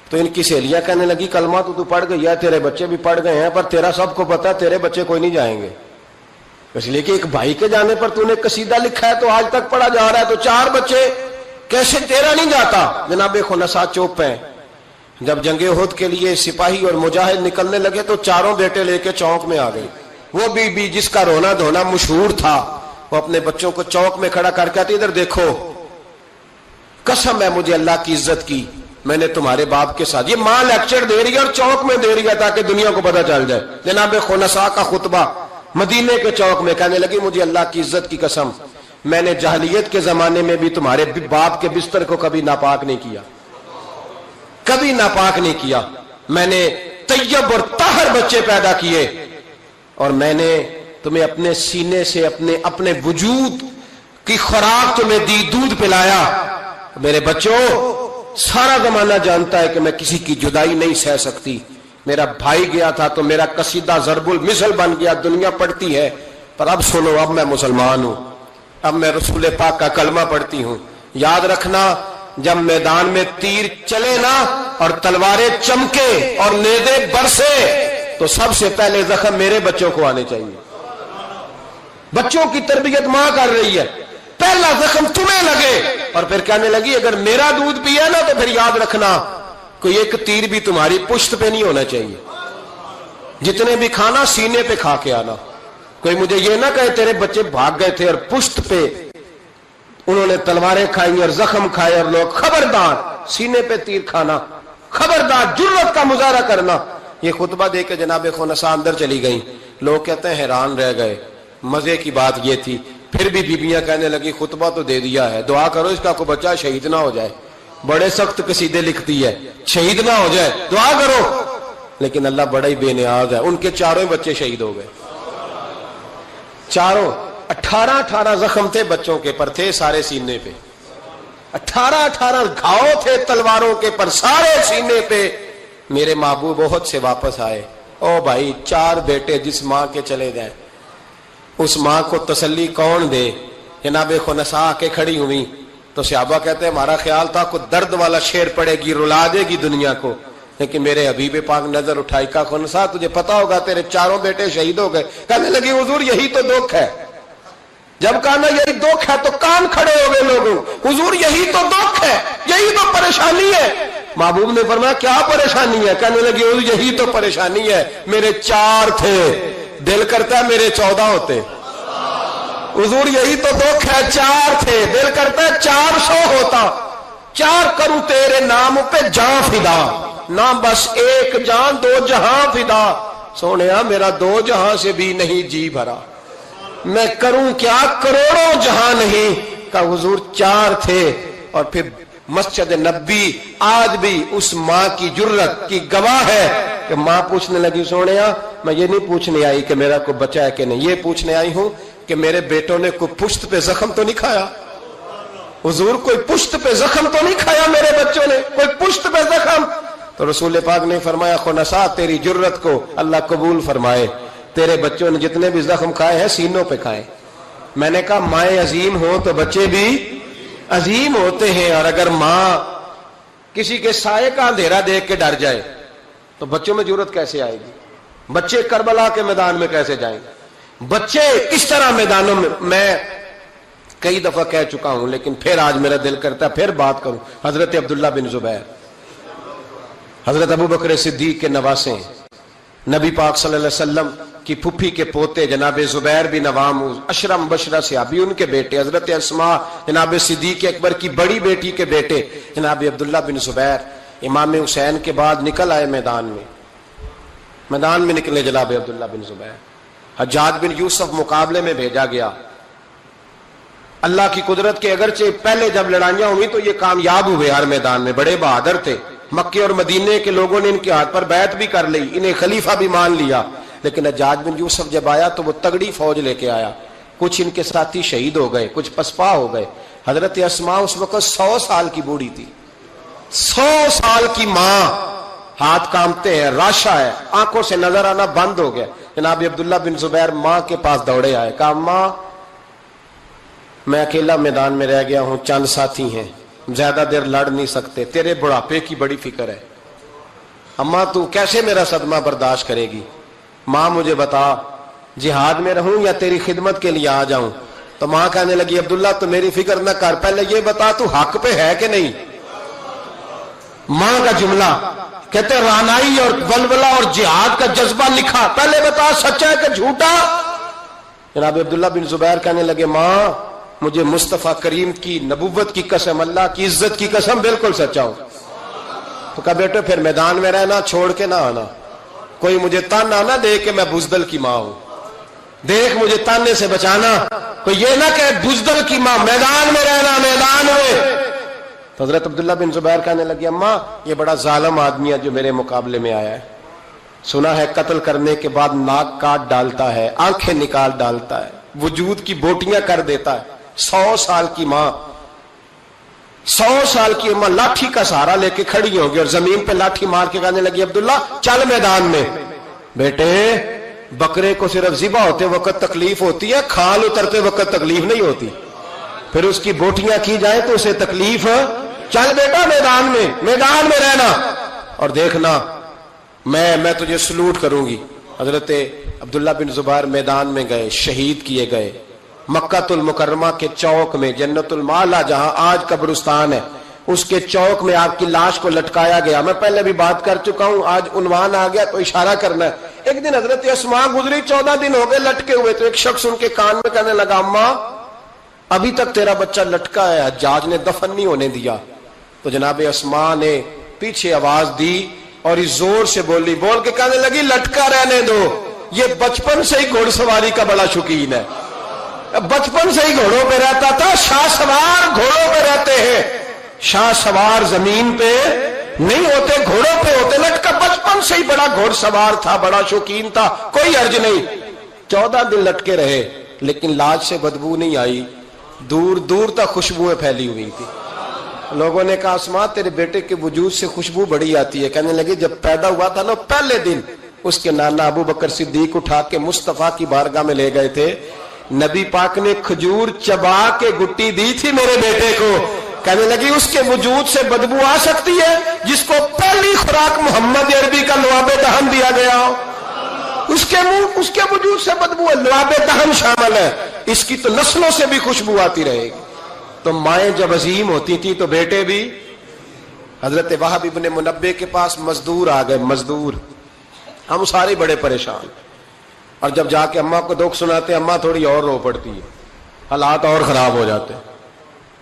A: تو ان کی سہیلیاں کہنے لگی کلمہ تو پڑھ گئی ہے، تیرے بچے بھی پڑھ گئے ہیں، پر تیرا سب کو پتا تیرے بچے کوئی نہیں جائیں گے. اس لیے کہ ایک بھائی کے جانے پر تو نے قصیدہ لکھا ہے تو آج تک پڑھا جا رہا ہے، تو 4 بچے کیسے تیرا نہیں جاتا. جناب خنسا چوپ ہیں. جب جنگ احد کے لیے سپاہی اور مجاہد نکلنے لگے تو 4 بیٹے لے کے چوک میں آ گئی. وہ بی بی جس کا رونا دھونا مشہور تھا، وہ اپنے بچوں کو چوک میں کھڑا کر کے ادھر دیکھو، قسم ہے مجھے اللہ کی عزت کی، میں نے تمہارے باپ کے ساتھ. یہ ماں لیکچر دے رہی ہے اور چوک میں دے رہی ہے تاکہ دنیا کو پتہ چل جائے. جناب خنسا کا خطبہ مدینے کے چوک میں، کہنے لگی مجھے اللہ کی عزت کی قسم، میں نے جاہلیت کے زمانے میں بھی تمہارے باپ کے بستر کو کبھی ناپاک نہیں کیا، کبھی ناپاک نہیں کیا. میں نے طیب اور طاہر بچے پیدا کیے، اور میں نے تمہیں اپنے سینے سے اپنے وجود کی خوراک تمہیں دی، دودھ پلایا۔ میرے بچوں، سارا زمانہ جانتا ہے کہ میں کسی کی جدائی نہیں سہ سکتی۔ میرا بھائی گیا تھا تو میرا قصیدہ ضرب المثل بن گیا، دنیا پڑھتی ہے، پر اب سنو، اب میں مسلمان ہوں، اب میں رسول پاک کا کلمہ پڑھتی ہوں۔ یاد رکھنا، جب میدان میں تیر چلے نا اور تلواریں چمکے اور نیزے برسے تو سب سے پہلے زخم میرے بچوں کو آنے چاہیے۔ بچوں کی تربیت ماں کر رہی ہے، پہلا زخم تمہیں لگے، اور پھر کہنے لگی اگر میرا دودھ پیا نا تو پھر یاد رکھنا کوئی ایک تیر بھی تمہاری پشت پہ نہیں ہونا چاہیے، جتنے بھی کھانا سینے پہ کھا کے آنا۔ کوئی مجھے یہ نہ کہے تیرے بچے بھاگ گئے تھے اور پشت پہ انہوں نے تلواریں کھائی اور زخم کھائے، اور لوگ خبردار سینے پہ تیر کھانا، خبردار جرت کا مظاہرہ کرنا۔ یہ خطبہ دے کے جناب خنساء اندر چلی گئیں، لوگ کہتے ہیں حیران رہ گئے۔ مزے کی بات یہ تھی، پھر بھی بیبیاں کہنے لگی خطبہ تو دے دیا ہے، دعا کرو اس کا کوئی بچہ شہید نہ ہو جائے۔ بڑے سخت قصیدے لکھتی ہے، شہید نہ ہو جائے، دعا کرو۔ لیکن اللہ بڑا ہی بے نیاز ہے، ان کے چاروں بچے شہید ہو گئے، چاروں۔ 18 زخم تھے بچوں کے پر، تھے سارے سینے پہ، 18 گھاؤ تھے تلواروں کے پر، سارے سینے پہ۔ میرے محبوب احد سے واپس آئے۔ او بھائی، 4 بیٹے جس ماں کے چلے گئے، اس ماں کو تسلی کون دے؟ جناب خنساء آ کے کھڑی ہوئی تو صحابہ کہتے ہیں ہمارا خیال تھا کوئی درد والا شعر پڑے گی، رلا دے گی دنیا کو، لیکن میرے حبیب پاک نظر اٹھائی، کہا خنساء تجھے پتا ہوگا تیرے 4 بیٹے شہید ہو گئے۔ کہنے لگی حضور یہی تو دکھ ہے۔ جب کہا نا یہی دکھ ہے تو کان کھڑے ہو گئے لوگوں، حضور یہی تو دکھ ہے، یہی تو پریشانی ہے۔ محبوب نے فرمایا کیا پریشانی ہے؟ کہنے لگی حضور یہی تو پریشانی ہے، میرے 4 تھے، دل کرتا ہے میرے 14 ہوتے۔ حضور یہی تو دکھ ہے، 4 تھے، دل کرتا ہے 400 ہوتا۔ 4 کروں تیرے نام پہ جان فدا، نہ بس ایک جان 2 جہاں فدا۔ سونیا میرا 2 جہاں سے بھی نہیں جی بھرا، میں کروں کیا کروڑوں جہاں نہیں۔ کہ حضور 4 تھے، اور پھر مسجد نبی آج بھی اس ماں کی جرت کی گواہ ہے کہ ماں پوچھنے لگی سونیا میں یہ نہیں پوچھنے آئی کہ میرا کوئی بچہ ہے کہ نہیں، یہ پوچھنے آئی ہوں کہ میرے بیٹوں نے کوئی پشت پہ زخم تو نہیں کھایا؟ حضور کوئی پشت پہ زخم تو نہیں کھایا میرے بچوں نے؟ کوئی پشت پہ زخم؟ تو رسول پاک نے فرمایا خنساء تیری جرت کو اللہ قبول فرمائے، تیرے بچوں نے جتنے بھی زخم کھائے ہیں سینوں پہ کھائے۔ میں نے کہا مائیں عظیم ہوں تو بچے بھی عظیم ہوتے ہیں، اور اگر ماں کسی کے سائے کا اندھیرا دیکھ کے ڈر جائے تو بچوں میں جرت کیسے آئے گی؟ بچے کربلا کے میدان میں کیسے جائیں گے؟ بچے کس طرح میدانوں میں کئی دفعہ کہہ چکا ہوں، لیکن پھر آج میرا دل کرتا ہے پھر بات کروں۔ حضرت عبداللہ بن زبیر، حضرت ابو بکر صدیق کے نواسے، نبی پاک صلی اللہ علیہ وسلم کی پھپھی کے پوتے جناب زبیر بن عوام، اشرم بشرہ صحابی، ان کے بیٹے حضرت اسماء جناب صدیق اکبر کی بڑی بیٹی کے بیٹے جناب عبداللہ بن زبیر، امام حسین کے بعد نکل آئے میدان میں نکلے جناب عبداللہ بن زبیر۔ حجاج بن یوسف مقابلے میں بھیجا گیا، اللہ کی قدرت کے اگرچہ پہلے جب لڑائیاں ہوئی تو یہ کامیاب ہوئے، ہر میدان میں بڑے بہادر تھے، مکے اور مدینے کے لوگوں نے ان کے ہاتھ پر بیعت بھی کر لی، انہیں خلیفہ بھی مان لیا، لیکن حجاج بن یوسف جب آیا تو وہ تگڑی فوج لے کے آیا، کچھ ان کے ساتھی شہید ہو گئے، کچھ پسپا ہو گئے۔ حضرت اسماء اس وقت 100 سال کی بوڑھی تھی، 100 سال کی ماں، ہاتھ کامتے ہیں، راشا ہے، آنکھوں سے نظر آنا بند ہو گیا۔ جناب عبداللہ بن زبیر ماں کے پاس دوڑے آئے، کہا ماں میں اکیلا میدان میں رہ گیا ہوں، چند ساتھی ہیں، زیادہ دیر لڑ نہیں سکتے، تیرے بڑھاپے کی بڑی فکر ہے، اماں تو کیسے میرا صدمہ برداشت کرے گی؟ ماں مجھے بتا جہاد میں رہوں یا تیری خدمت کے لیے آ جاؤں؟ تو ماں کہنے لگی عبداللہ تو میری فکر نہ کر، پہلے یہ بتا تو حق پہ ہے کہ نہیں؟ ماں کا جملہ کہتے رانائی اور ولولہ اور جہاد کا جذبہ لکھا، پہلے بتا سچا ہے کہ جھوٹا؟ جناب عبداللہ بن زبیر کہنے لگے ماں مجھے مصطفیٰ کریم کی نبوت کی قسم، اللہ کی عزت کی قسم بالکل سچا ہوں۔ تو کہا بیٹے پھر میدان میں رہنا، چھوڑ کے نہ آنا، کوئی مجھے تانا نہ دے کہ میں بزدل کی ماں ہوں، دیکھ مجھے تانے سے بچانا، کوئی یہ نہ کہ بزدل کی ماں، میدان میں رہنا، میدان میں تو حضرت عبداللہ بن زبیر کہنے لگی اماں یہ بڑا ظالم آدمی ہے جو میرے مقابلے میں آیا ہے، سنا ہے قتل کرنے کے بعد ناک کاٹ ڈالتا ہے، آنکھیں نکال ڈالتا ہے، وجود کی بوٹیاں کر دیتا ہے۔ 100 سال کی ماں، 100 سال کی ماں لاٹھی کا سہارا لے کے کھڑی ہوگی اور زمین پہ لاٹھی مار کے کہنے لگی عبداللہ چل میدان میں۔ بیٹے بکرے کو صرف ذبح ہوتے وقت تکلیف ہوتی ہے، کھال اترتے وقت تکلیف نہیں ہوتی، پھر اس کی بوٹیاں کی جائیں تو اسے تکلیف۔ چل بیٹا میدان میں رہنا اور دیکھنا میں تجھے سلوٹ کروں گی۔ حضرت عبداللہ بن زبیر میدان میں گئے، شہید کیے گئے۔ مکہ المکرمہ کے چوک میں جنت المعلا جہاں آج قبرستان ہے اس کے چوک میں آپ کی لاش کو لٹکایا گیا۔ میں پہلے بھی بات کر چکا ہوں، آج عنوان آ گیا تو اشارہ کرنا ہے۔ ایک دن حضرت اسماء گزری، 14 دن ہو گئے لٹکے ہوئے، تو ایک شخص ان کے کان میں کہنے لگا اماں ابھی تک تیرا بچہ لٹکا ہے، حجاج نے دفن نہیں ہونے دیا۔ تو جناب اسماء نے پیچھے آواز دی اور اس زور سے بول کے کہنے لگی لٹکا رہنے دو، یہ بچپن سے ہی گھوڑ سواری کا بڑا شوقین ہے، بچپن سے ہی گھوڑوں پہ رہتا تھا۔ شاہ سوار گھوڑوں پہ رہتے ہیں، شاہ سوار زمین پہ نہیں ہوتے، گھوڑوں پہ ہوتے۔ لٹکا بچپن سے ہی بڑا گھوڑ سوار تھا، بڑا شوقین تھا، کوئی حرج نہیں۔ 14 دن لٹکے رہے لیکن لاش سے بدبو نہیں آئی، دور دور تک خوشبوئیں پھیلی ہوئی تھی۔ لوگوں نے کہا اسماء تیرے بیٹے کے وجود سے خوشبو بڑی آتی ہے۔ کہنے لگے جب پیدا ہوا تھا نا پہلے دن اس کے نانا ابو بکر صدیق اٹھا کے مصطفیٰ کی بارگاہ میں لے گئے تھے، نبی پاک نے کھجور چبا کے گٹی دی تھی میرے بیٹے کو۔ کہنے لگی اس کے وجود سے بدبو آ سکتی ہے جس کو پہلی خوراک محمد عربی کا لعاب دہن دیا گیا ہو، اس کے وجود سے بدبو ہے، لعاب دہن شامل ہے، اس کی تو نسلوں سے بھی خوشبو آتی رہے گی۔ تو مائیں جب عظیم ہوتی تھی تو بیٹے بھی۔ حضرت وہب ابن منبع کے پاس مزدور آ گئے، مزدور، ہم سارے بڑے پریشان، اور جب جا کے اماں کو دکھ سناتے اماں تھوڑی اور رو پڑتی ہے، حالات اور خراب ہو جاتے،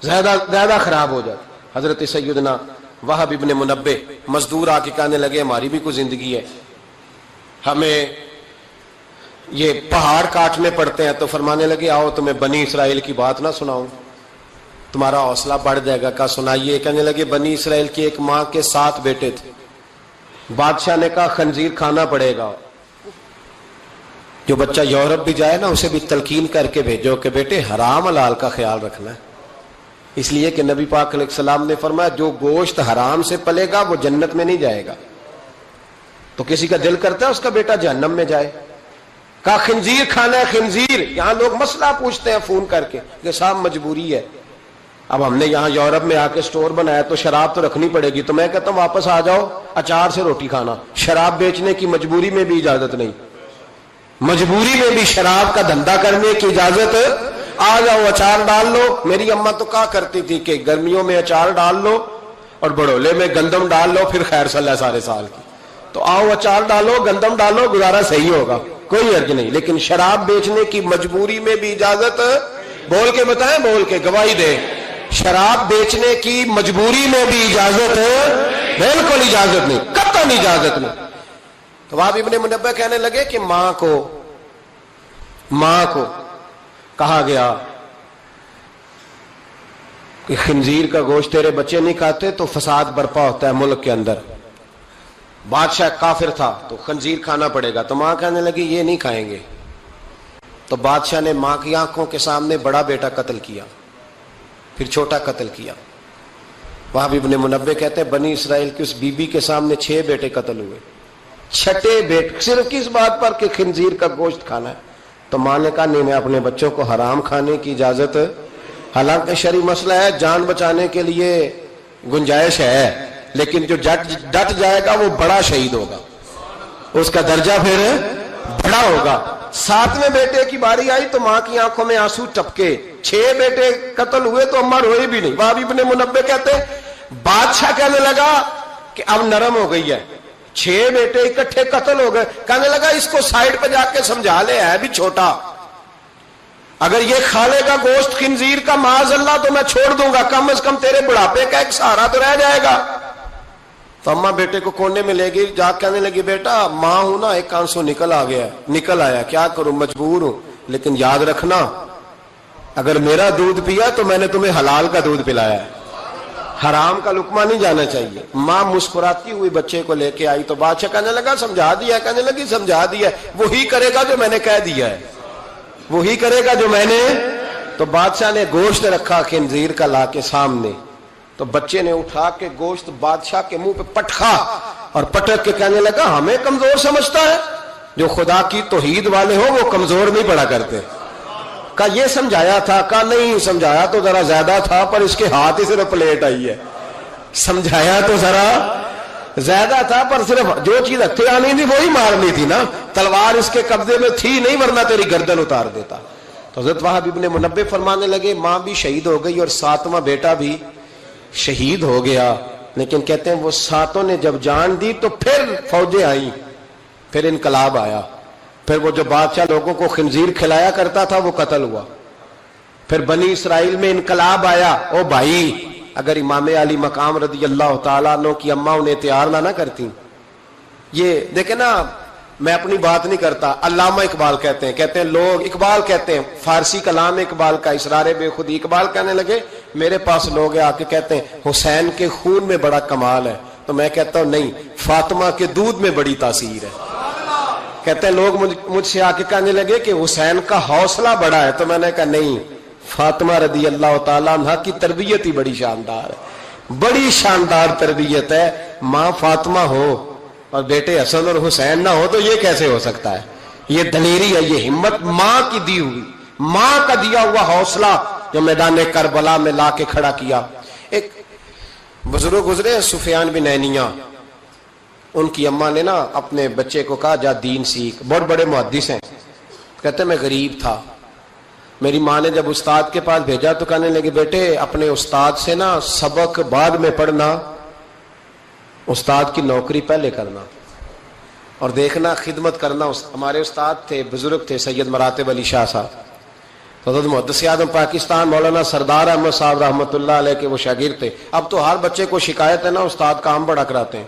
A: زیادہ خراب ہو جاتے۔ حضرت سیدنا وہب ابن منبع مزدور آ کے کہنے لگے ہماری بھی کوئی زندگی ہے، ہمیں یہ پہاڑ کاٹنے پڑتے ہیں۔ تو فرمانے لگے آؤ تمہیں بنی اسرائیل کی بات نہ سناؤں، تمہارا حوصلہ بڑھ جائے گا۔ کہا سنائیے۔ کہنے لگے بنی اسرائیل کی ایک ماں کے 7 بیٹے تھے، بادشاہ نے کہا خنزیر کھانا پڑے گا، جو بچہ یورپ بھی جائے نا اسے بھی تلقین کر کے بھیجو کہ بیٹے حرام حلال کا خیال رکھنا ہے، اس لیے کہ نبی پاک علیہ السلام نے فرمایا جو گوشت حرام سے پلے گا وہ جنت میں نہیں جائے گا۔ تو کسی کا دل کرتا ہے اس کا بیٹا جہنم میں جائے؟ کہا خنزیر کھانا ہے، خنزیر۔ یہاں لوگ مسئلہ پوچھتے ہیں فون کر کے کہ صاحب مجبوری ہے، اب ہم نے یہاں یورپ میں آ کے سٹور بنایا تو شراب تو رکھنی پڑے گی، تو میں کہتا ہوں واپس آ جاؤ اچار سے روٹی کھانا، شراب بیچنے کی مجبوری میں بھی اجازت نہیں، مجبوری میں بھی شراب کا دھندا کرنے کی اجازت۔ آ جاؤ اچار ڈال لو۔ میری اماں تو کہا کرتی تھی کہ گرمیوں میں اچار ڈال لو اور بڑولے میں گندم ڈال لو، پھر خیر صلی اللہ سارے سال کی۔ تو آؤ اچار ڈالو، گندم ڈالو، گزارا صحیح ہوگا، کوئی حرج نہیں، لیکن شراب بیچنے کی مجبوری میں بھی اجازت۔ بول کے بتائیں، بول کے گواہی دے، شراب بیچنے کی مجبوری میں بھی اجازت ہے؟ بالکل اجازت نہیں، قطعاً اجازت نہیں۔ تو وہب ابن منبع کہنے لگے کہ ماں کو کہا گیا کہ خنزیر کا گوشت تیرے بچے نہیں کھاتے تو فساد برپا ہوتا ہے ملک کے اندر۔ بادشاہ کافر تھا تو خنزیر کھانا پڑے گا، تو ماں کہنے لگی یہ نہیں کھائیں گے۔ تو بادشاہ نے ماں کی آنکھوں کے سامنے بڑا بیٹا قتل کیا، پھر چھوٹا قتل کیا۔ وہب ابن منبع کہتے ہیں بنی اسرائیل کی اس بی بی کے سامنے 6 بیٹے قتل ہوئے، 6 بیٹے صرف کس بات پر کہ خنزیر کا گوشت کھانا ہے۔ تو ماں نے کہا نہیں، میں اپنے بچوں کو حرام کھانے کی اجازت، حالانکہ شرعی مسئلہ ہے، جان بچانے کے لیے گنجائش ہے، لیکن جو ڈٹ جائے گا وہ بڑا شہید ہوگا، اس کا درجہ پھر بڑا ہوگا۔ 7ویں بیٹے کی باری آئی تو ماں کی آنکھوں میں آنسو ٹپکے، 6 بیٹے قتل ہوئے تو اماں روئی بھی نہیں۔ وہب ابن منبع کہتے بادشاہ کہنے لگا کہ اب نرم ہو گئی ہے، 6 بیٹے اکٹھے قتل ہو گئے، کہنے لگا اس کو سائڈ پہ جا کے سمجھا لے، ہے بھی چھوٹا، اگر یہ کھا لے گا گوشت خنزیر کا معاذ اللہ تو میں چھوڑ دوں گا، کم از کم تیرے بڑھاپے کا ایک سہارا تو رہ جائے گا۔ تو اماں بیٹے کو کونے میں لے گئی، جا کہنے لگی بیٹا ماں ہوں نا، ایک آنسو نکل آیا، کیا کروں، مجبور ہوں، لیکن یاد رکھنا اگر میرا دودھ پیا تو میں نے تمہیں حلال کا دودھ پلایا ہے، حرام کا لقمہ نہیں جانا چاہیے. ماں مسکراتی ہوئی بچے کو لے کے آئی تو بادشاہ کہنے لگا سمجھا دیا, کہنے لگی سمجھا دیا, وہی کرے گا جو میں نے کہہ دیا ہے, وہی کرے گا جو میں نے. تو بادشاہ نے گوشت رکھا خنزیر کا لا کے سامنے, تو بچے نے اٹھا کے گوشت بادشاہ کے منہ پہ پٹکا اور پٹک کے کہنے لگا ہمیں کمزور سمجھتا ہے, جو خدا کی توحید والے ہو وہ کمزور نہیں پڑا کرتے. کہا یہ سمجھایا تھا, کہا نہیں سمجھایا تو ذرا زیادہ تھا پر اس کے ہاتھ ہی صرف پلیٹ آئی ہے. سمجھایا تو ذرا زیادہ تھا پر صرف جو چیز ہتھے آنی تھی وہی مارنی تھی نا, تلوار اس کے قبضے میں تھی نہیں ورنہ تیری گردن اتار دیتا. تو حضرت وہاب ابن منبہ فرمانے لگے ماں بھی شہید ہو گئی اور 7واں بیٹا بھی شہید ہو گیا, لیکن کہتے ہیں وہ 7 نے جب جان دی تو پھر فوجیں آئیں, پھر انقلاب آیا, پھر وہ جو بادشاہ لوگوں کو خنزیر کھلایا کرتا تھا وہ قتل ہوا, پھر بنی اسرائیل میں انقلاب آیا. او بھائی اگر امام علی مقام رضی اللہ تعالیٰ عنہ کی اماں انہیں تیار نہ کرتی. یہ دیکھیں نا, میں اپنی بات نہیں کرتا, علامہ اقبال کہتے ہیں لوگ, اقبال کہتے ہیں فارسی کلام اقبال کا اسرار بے خودی, اقبال کہنے لگے میرے پاس لوگ آ کے کہتے ہیں حسین کے خون میں بڑا کمال ہے, تو میں کہتا ہوں نہیں, فاطمہ کے دودھ میں بڑی تاثیر ہے. کہتے ہیں لوگ مجھ سے آ کے کہنے لگے کہ حسین کا حوصلہ بڑا ہے, تو میں نے کہا نہیں, فاطمہ رضی اللہ تعالیٰ عنہ کی تربیت ہی بڑی شاندار ہے, بڑی شاندار تربیت ہے. ماں فاطمہ ہو اور بیٹے حسن اور حسین نہ ہو تو یہ کیسے ہو سکتا ہے؟ یہ دلیری ہے, یہ ہمت ماں کی دی ہوئی, ماں کا دیا ہوا حوصلہ جو میدان کربلا میں لا کے کھڑا کیا. ایک بزرگ گزرے سفیان بن عینیہ, ان کی اماں نے نا اپنے بچے کو کہا جا دین سیکھ, بہت بڑے محدث ہیں. کہتے میں غریب تھا, میری ماں نے جب استاد کے پاس بھیجا تو کہنے لگے بیٹے اپنے استاد سے نا سبق بعد میں پڑھنا, استاد کی نوکری پہلے کرنا اور دیکھنا خدمت کرنا. ہمارے استاد تھے, بزرگ تھے, سید مراتب علی شاہ صاحب, تو حضرت محدث اعظم پاکستان مولانا سردار احمد صاحب رحمۃ اللہ علیہ کے وہ شاگرد تھے. اب تو ہر بچے کو شکایت ہے نا استاد کام بڑا کراتے ہیں.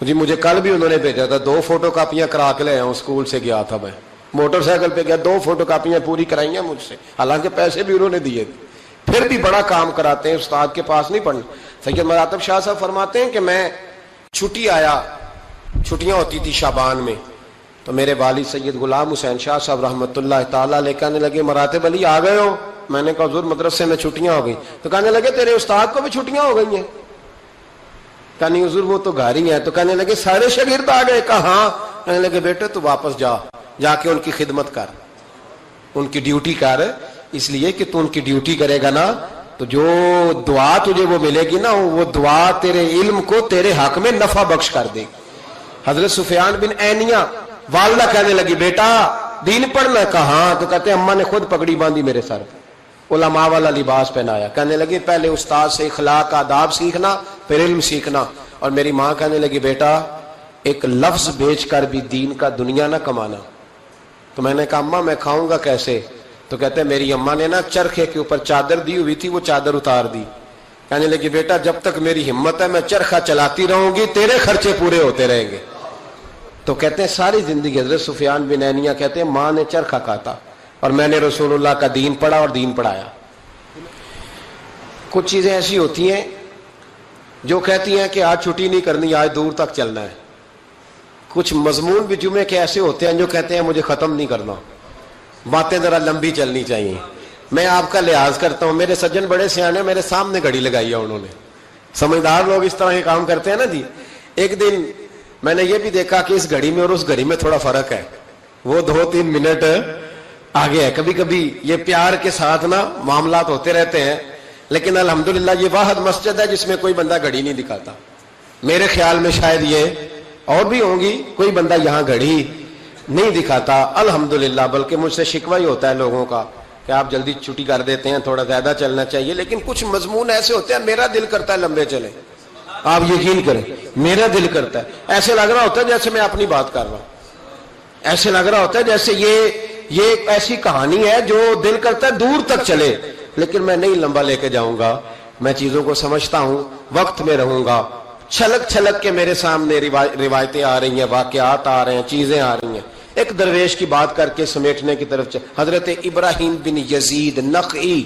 A: جی مجھے کل بھی انہوں نے بھیجا تھا, 2 فوٹو کاپیاں کرا کے لے آؤں, اسکول سے گیا تھا میں, موٹر سائیکل پہ گیا, 2 فوٹو کاپیاں پوری کرائی ہیں مجھ سے, حالانکہ پیسے بھی انہوں نے دیے تھے, پھر بھی بڑا کام کراتے ہیں, استاد کے پاس نہیں پڑھنا. سید مراتب شاہ صاحب فرماتے ہیں کہ میں چھٹی آیا, چھٹیاں ہوتی تھی شعبان میں, تو میرے والد سید غلام حسین شاہ صاحب رحمۃ اللہ تعالیٰ علیہ کہنے لگے مراتب علی آ گئے ہو؟ میں نے کہا حضور مدرسے میں چھٹیاں ہو گئی. تو کہنے لگے تیرے استاد کو بھی چھٹیاں ہو گئی ہیں؟ کہا نہیں حضور وہ تو گھر ہی ہیں. تو کہنے لگے سارے شاگرد آ گئے؟ کہا ہاں. کہنے لگے بیٹے تو واپس جا کے ان کی خدمت کر, ان کی ڈیوٹی کر, اس لیے کہ تو ان کی ڈیوٹی کرے گا نا تو جو دعا تجھے وہ ملے گی نا, وہ دعا تیرے علم کو تیرے حق میں نفع بخش کر دے گی. حضرت سفیان بن عینیہ والدہ کہنے لگی بیٹا دین پڑھنا؟ کہا ہاں. تو کہتے ہیں اماں نے خود پگڑی باندھی میرے سر پہ, علماء والا لباس پہنایا. کہنے لگی پہلے استاد سے اخلاق آداب سیکھنا, پھر علم سیکھنا. اور میری ماں کہنے لگی بیٹا ایک لفظ بیچ کر بھی دین کا دنیا نہ کمانا. تو میں نے کہا اماں میں کھاؤں گا کیسے؟ تو کہتے ہیں میری اماں نے نا چرخے کے اوپر چادر دی ہوئی تھی, وہ چادر اتار دی. کہنے لگی بیٹا جب تک میری ہمت ہے میں چرخہ چلاتی رہوں گی, تیرے خرچے پورے ہوتے رہیں گے. تو کہتے ہیں ساری زندگی حضرت سفیان بن عینیہ کہتے ہیں ماں نے چرخہ کاتا اور میں نے رسول اللہ کا دین پڑھا اور دین پڑھایا. کچھ چیزیں ایسی ہوتی ہیں جو کہتی ہیں کہ آج چھٹی نہیں کرنی, آج دور تک چلنا ہے. کچھ مضمون بھی جمعے کے ایسے ہوتے ہیں جو کہتے ہیں مجھے ختم نہیں کرنا, باتیں ذرا لمبی چلنی چاہیے. میں آپ کا لحاظ کرتا ہوں, میرے سجن بڑے سیانے, میرے سامنے گھڑی لگائی ہے انہوں نے, سمجھدار لوگ اس طرح کے کام کرتے ہیں نا جی. ایک دن میں نے یہ بھی دیکھا کہ اس گھڑی میں اور اس گھڑی میں تھوڑا فرق ہے, وہ 2-3 منٹ آگے ہے. کبھی کبھی یہ پیار کے ساتھ نا معاملات ہوتے رہتے ہیں, لیکن الحمدللہ یہ واحد مسجد ہے جس میں کوئی بندہ گھڑی نہیں دکھاتا. میرے خیال میں شاید یہ اور بھی ہوں گی, کوئی بندہ یہاں گھڑی نہیں دکھاتا الحمدللہ. بلکہ مجھ سے شکوہ ہی ہوتا ہے لوگوں کا کہ آپ جلدی چھٹی کر دیتے ہیں, تھوڑا زیادہ چلنا چاہیے. لیکن کچھ مضمون ایسے ہوتے ہیں میرا دل کرتا ہے لمبے چلیں, آپ یقین کریں میرا دل کرتا ہے. ایسے لگ رہا ہوتا ہے جیسے میں اپنی بات کر رہا ہوں, ایسے لگ رہا ہوتا ہے جیسے یہ ایسی کہانی ہے جو دل کرتا ہے دور تک چلے, لیکن میں نہیں لمبا لے کے جاؤں گا. میں چیزوں کو سمجھتا ہوں, وقت میں رہوں گا. چھلک چھلک کے میرے سامنے روایتیں آ رہی ہیں, واقعات آ رہے ہیں, چیزیں آ رہی ہیں. ایک درویش کی بات کر کے سمیٹنے کی طرف حضرت ابراہیم بن یزید نخعی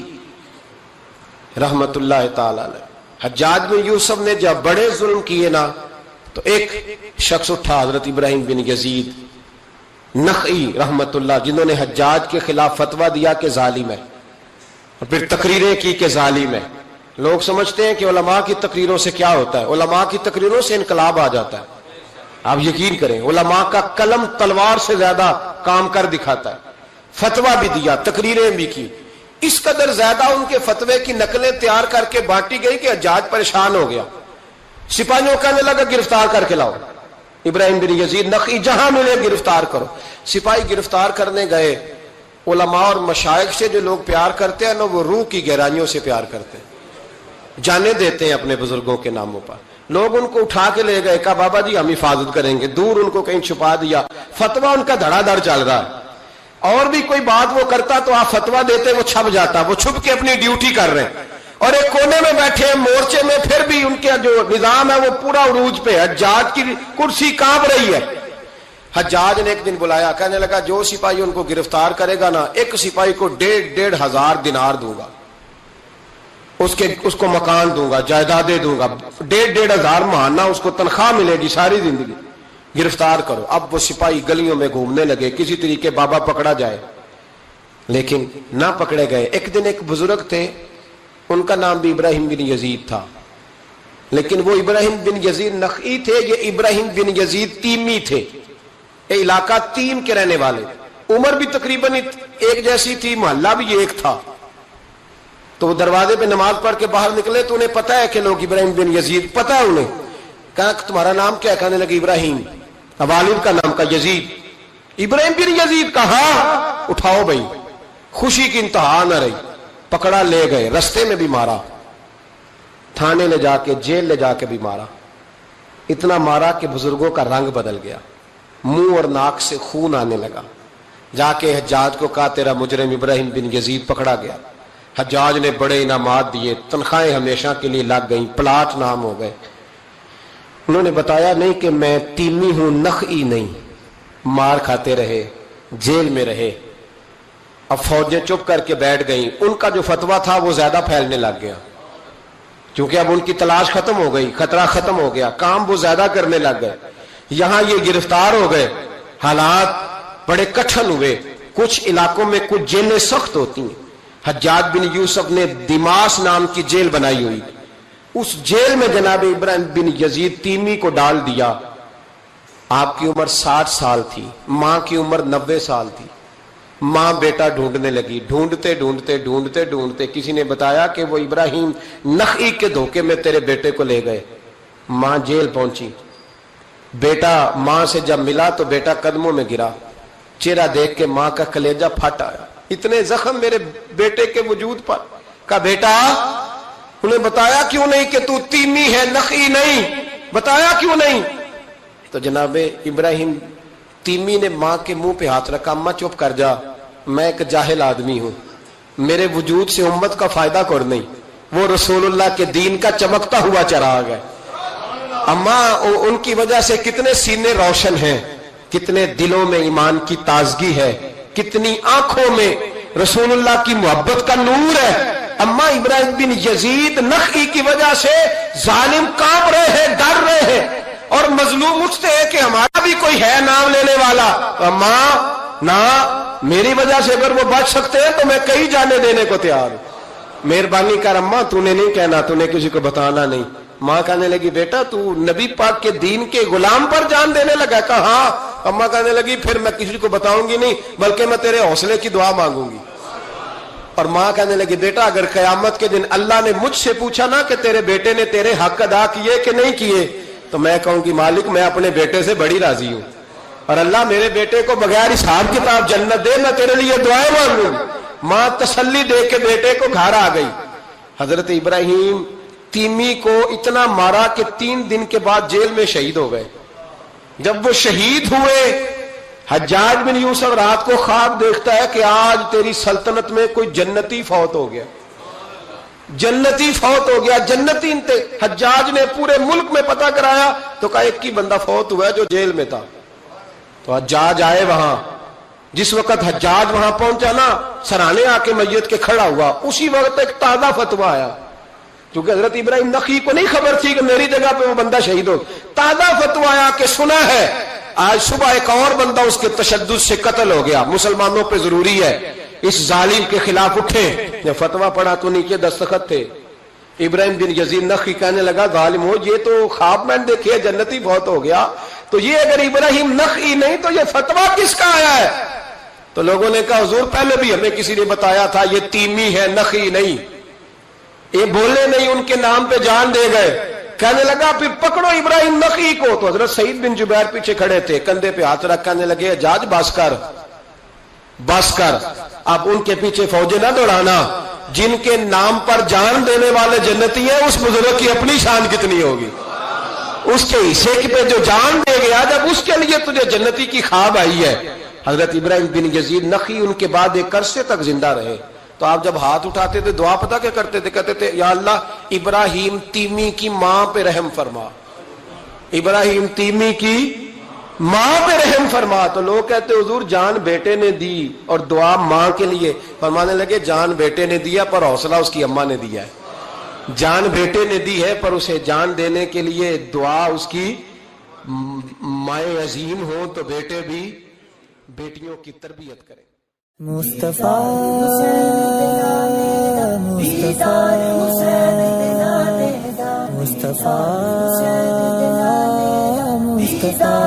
A: رحمت اللہ تعالی علیہ, حجاج بن یوسف نے جب بڑے ظلم کیے نا تو ایک شخص اٹھا، حضرت ابراہیم بن یزید نخعی رحمت اللہ، جنہوں نے حجاج کے خلاف فتویٰ دیا کہ ظالم ہے، اور پھر تقریریں کی کہ ظالم ہے۔ لوگ سمجھتے ہیں کہ علماء کی تقریروں سے کیا ہوتا ہے، علماء کی تقریروں سے انقلاب آ جاتا ہے۔ آپ یقین کریں، علماء کا قلم تلوار سے زیادہ کام کر دکھاتا ہے۔ فتویٰ بھی دیا، تقریریں بھی کی، اس قدر زیادہ ان کے فتوے کی نقلیں تیار کر کے بانٹی گئی کہ حجاج پریشان ہو گیا۔ سپاہیوں کہنے لگا گرفتار کر کے لاؤ ابراہیم بن یزید نخعی، جہاں ملے گرفتار کرو۔ سپاہی گرفتار کرنے گئے۔ علماء اور مشائخ سے جو لوگ پیار کرتے ہیں نا، وہ روح کی گہرائیوں سے پیار کرتے ہیں، جانے دیتے ہیں اپنے بزرگوں کے ناموں پر۔ لوگ ان کو اٹھا کے لے گئے، کہا بابا جی ہم حفاظت کریں گے، دور ان کو کہیں چھپا دیا۔ فتویٰ ان کا دھڑا دھڑ چل رہا ہے، اور بھی کوئی بات وہ کرتا تو آپ فتویٰ دیتے، وہ چھپ جاتا، وہ چھپ کے اپنی ڈیوٹی کر رہے ہیں، اور ایک کونے میں بیٹھے ہیں مورچے میں، پھر بھی ان کا جو نظام ہے وہ پورا عروج پہ ہے، حجاج کی کرسی کانپ رہی ہے۔ حجاج نے ایک دن بلایا، کہنے لگا جو سپاہی ان کو گرفتار کرے گا نا، ایک سپاہی کو 1,500 دینار دوں گا، اس کو مکان دوں گا، جائیدادیں دوں گا، 1,500 ماہانہ اس کو تنخواہ ملے گی ساری زندگی، گرفتار کرو۔ اب وہ سپاہی گلیوں میں گھومنے لگے، کسی طریقے بابا پکڑا جائے، لیکن نہ پکڑے گئے۔ ایک دن ایک بزرگ تھے، ان کا نام بھی ابراہیم بن یزید تھا، لیکن وہ ابراہیم بن یزید نخعی تھے، یہ ابراہیم بن یزید تیمی تھے، یہ علاقہ تیم کے رہنے والے، عمر بھی تقریباً ایک جیسی تھی، محلہ بھی ایک تھا۔ تو وہ دروازے پہ نماز پڑھ کے باہر نکلے تو انہیں پتا ہے کہ لوگ ابراہیم بن یزید، پتا ہے انہیں۔ کہا تمہارا نام کیا ہے؟ کہنے لگے ابراہیم۔ والد کا نام کا یزید۔ ابراہیم بن یزید کہا اٹھاؤ بھائی، خوشی کی انتہا نہ رہی، پکڑا لے گئے، رستے میں بھی مارا، تھانے لے جا کے، جیل لے جا کے بھی مارا، اتنا مارا کہ بزرگوں کا رنگ بدل گیا، منہ اور ناک سے خون آنے لگا۔ جا کے حجاج کو کہا تیرا مجرم ابراہیم بن یزید پکڑا گیا۔ حجاج نے بڑے انعامات دیے، تنخواہیں ہمیشہ کے لیے لگ گئیں، پلاٹ نام ہو گئے۔ انہوں نے بتایا نہیں کہ میں تیمی ہوں، نخعی نہیں۔ مار کھاتے رہے، جیل میں رہے۔ اب فوجیں چپ کر کے بیٹھ گئیں، ان کا جو فتویٰ تھا وہ زیادہ پھیلنے لگ گیا، کیونکہ اب ان کی تلاش ختم ہو گئی، خطرہ ختم ہو گیا، کام وہ زیادہ کرنے لگ گئے۔ یہاں یہ گرفتار ہو گئے، حالات بڑے کٹھن ہوئے۔ کچھ علاقوں میں کچھ جیلیں سخت ہوتی ہیں۔ حجاج بن یوسف نے دماس نام کی جیل بنائی ہوئی، اس جیل میں جناب ابراہیم بن یزید تیمی کو ڈال دیا۔ آپ کی عمر 60 سال تھی، ماں کی عمر 90 سال تھی۔ ماں بیٹا ڈھونڈنے لگی، ڈھونڈتے ڈھونڈتے ڈھونڈتے ڈھونڈتے کسی نے بتایا کہ وہ ابراہیم نخعی کے دھوکے میں تیرے بیٹے کو لے گئے۔ ماں جیل پہنچی، بیٹا ماں سے جب ملا تو بیٹا قدموں میں گرا، چہرہ دیکھ کے ماں کا کلیجہ پھٹ آیا، اتنے زخم میرے بیٹے کے وجود پر۔ کہا بیٹا، انہیں بتایا کیوں نہیں کہ تو تیمی ہے، نخعی نہیں، بتایا کیوں نہیں؟ تو جناب ابراہیم تیمی نے ماں کے منہ پہ ہاتھ رکھا، اماں چپ کر جا، میں ایک جاہل آدمی ہوں، میرے وجود سے امت کا فائدہ کوئی نہیں، وہ رسول اللہ کے دین کا چمکتا ہوا چراغ ہے۔ اماں ان کی وجہ سے کتنے سینے روشن ہیں، کتنے دلوں میں ایمان کی تازگی ہے، کتنی آنکھوں میں رسول اللہ کی محبت کا نور ہے۔ اماں ابراہیم بن یزید نخعی کی وجہ سے ظالم کانپ رہے ہیں، ڈر رہے ہیں، اور مظلوم اٹھتے ہیں کہ ہمارا بھی کوئی ہے نام لینے والا۔ اماں نہ، میری وجہ سے اگر وہ بچ سکتے ہیں تو میں کئی جانے دینے کو تیار ہوں، مہربانی کر اماں، تو نے نہیں کہنا، تو نے کسی کو بتانا نہیں۔ ماں کہنے لگی بیٹا تو نبی پاک کے دین کے غلام پر جان دینے لگا؟ کہا ہاں۔ اماں کہنے لگی پھر میں کسی کو بتاؤں گی نہیں، بلکہ میں تیرے حوصلے کی دعا مانگوں گی۔ اور ماں کہنے لگی بیٹا اگر قیامت کے دن اللہ نے مجھ سے پوچھا نا کہ تیرے بیٹے نے تیرے حق ادا کیے کہ نہیں کیے، تو میں کہوں گی مالک میں اپنے بیٹے سے بڑی راضی ہوں، اور اللہ میرے بیٹے کو بغیر حساب کتاب جنت دے، میں تیرے لیے دعائیں مانگوں۔ ماں تسلی دے کے بیٹے کو گھر آ گئی۔ حضرت ابراہیم تیمی کو اتنا مارا کہ 3 دن کے بعد جیل میں شہید ہو گئے۔ جب وہ شہید ہوئے، حجاج بن یوسف رات کو خواب دیکھتا ہے کہ آج تیری سلطنت میں کوئی جنتی فوت ہو گیا، جنتی فوت ہو گیا، جنتی انتے۔ حجاج نے پورے ملک میں پتہ کرایا تو کہا ایک ہی بندہ فوت ہوا ہے جو جیل میں تھا۔ تو حجاج آئے وہاں، جس وقت حجاج وہاں پہنچا نا، سرانے آ کے میت کے کھڑا ہوا، اسی وقت ایک تازہ فتویٰ آیا، کیونکہ حضرت ابراہیم نخعی کو نہیں خبر تھی کہ میری جگہ پہ وہ بندہ شہید ہو. تازہ فتویٰ آیا کہ سنا ہے آج صبح ایک اور بندہ اس کے تشدد سے قتل ہو گیا, مسلمانوں پہ ضروری ہے اس ظالم کے خلاف اٹھیں. جب فتویٰ پڑھا تو نیچے دستخط تھے. ابراہیم بن یزید نخعی کہنے لگا ظالم ہو, یہ تو خواب میں دیکھے جنتی فوت ہو گیا, تو یہ اگر ابراہیم نخعی نہیں تو یہ فتویٰ کس کا آیا ہے؟ تو لوگوں نے کہا حضور پہلے بھی ہمیں کسی نے بتایا تھا یہ تیمی ہے نخعی نہیں. یہ بولے نہیں, ان کے نام پہ جان دے گئے. کہنے لگا پھر پکڑو ابراہیم نخعی کو. تو حضرت سعید بن جبیر پیچھے کھڑے تھے, کندھے پہ ہاتھ رکھ کہنے لگے حجاج بس کر بس کر, اب ان کے پیچھے فوجیں نہ دوڑانا. جن کے نام پر جان دینے والے جنتی ہیں اس بزرگ کی اپنی شان کتنی ہوگی, اس کے حصے پہ جو جان دے گیا جب اس کے لیے تجھے جنتی کی خواب آئی ہے. حضرت ابراہیم بن یزید نخعی ان کے بعد ایک عرصے تک زندہ رہے. تو آپ جب ہاتھ اٹھاتے تھے دعا پتہ کیا کرتے تھے؟ کہتے تھے یا اللہ ابراہیم تیمی کی ماں پہ رحم فرما, ابراہیم تیمی کی ماں پہ رحم فرما. تو لوگ کہتے حضور جان بیٹے نے دی اور دعا ماں کے لیے. فرمانے لگے جان بیٹے نے دیا پر حوصلہ اس کی اماں نے دیا ہے. جان بیٹے نے دی ہے پر اسے جان دینے کے لیے دعا اس کی مائیں عظیم ہو تو بیٹے بھی بیٹیوں کی تربیت کریں.
B: مصطفیٰ مصطفیٰ مصطفیٰ مصطفیٰ